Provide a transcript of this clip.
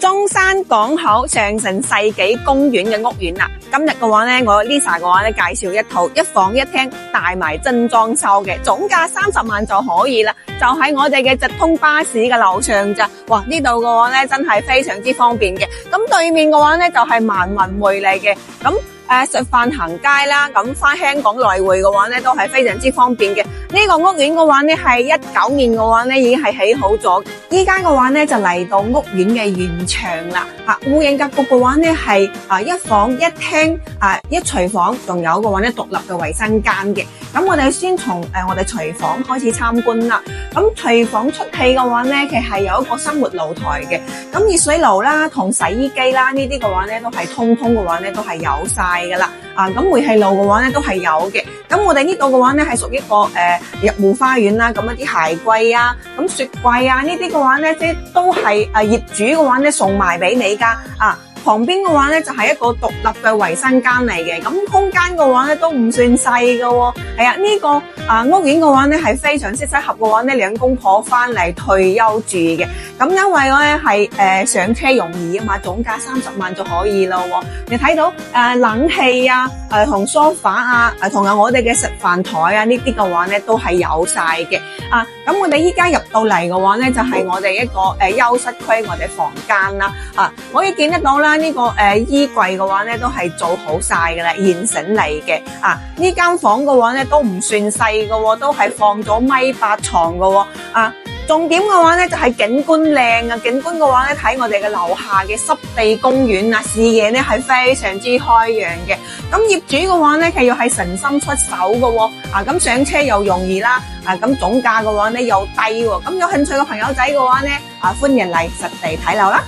中山港口上城世紀公園嘅屋苑啦，今日嘅話呢，我 Lisa 嘅話呢，介紹一套一房一廳帶埋真裝修嘅，總價30萬就可以啦，就喺我哋嘅直通巴士嘅樓上咋。哇，呢度嘅話呢，真係非常之方便嘅。咁對面嘅話呢，就係萬運匯嚟嘅。咁食飯行街啦，咁翻香港來回嘅話呢，都係非常之方便嘅。呢個屋苑嘅話呢，係19年嘅話呢，已經係起好咗。依家嘅話呢，就嚟到屋苑嘅現場啦。戶型格局嘅話呢，係一房一廳一廚房，仲有嘅話呢，獨立嘅衛生間嘅。咁我哋先從我哋廚房開始參觀啦。咁廚房出氣嘅話呢，其實係有一個生活露台嘅。咁熱水爐啦，同洗衣機啦，呢啲嘅話呢，都係通嘅話呢，都係有晒噶啦。咁煤氣爐嘅話呢，都係有嘅。咁我哋呢度嘅話呢，係屬於一個入戶花園啦。咁一啲鞋櫃啊，咁雪櫃啊，呢啲嘅話呢，即係都係業主嘅話呢，送埋俾你噶。旁邊嘅話呢，就係一個獨立嘅衛生間嚟嘅，咁空間嘅話呢，都唔算細嘅喎。係啊，呢個屋苑嘅話呢，係非常之適合嘅話呢，兩公婆翻嚟退休住嘅。咁因為呢係上車容易啊嘛，總價30萬就可以咯喎。你睇到冷氣啊，同梳化啊，同埋我哋嘅食飯台啊，呢啲嘅話呢，都係有晒嘅。咁我哋依家入到嚟嘅話呢，就係我哋一個休息區，我哋房間啦。可以見得到啦。呢個衣櫃嘅話咧，都係做好晒噶啦，現成嚟嘅。呢間房嘅話咧，都唔算細嘅，都係放咗1.8米床嘅。重點嘅話咧，就係景觀靚啊！景觀嘅話咧，睇我哋嘅樓下嘅濕地公園啊，視野咧係非常之開揚嘅。咁業主嘅話咧，佢又係誠心出手嘅。咁上車又容易啦。咁總價嘅話咧又低喎。咁有興趣嘅朋友仔嘅話咧，歡迎嚟實地睇樓啦。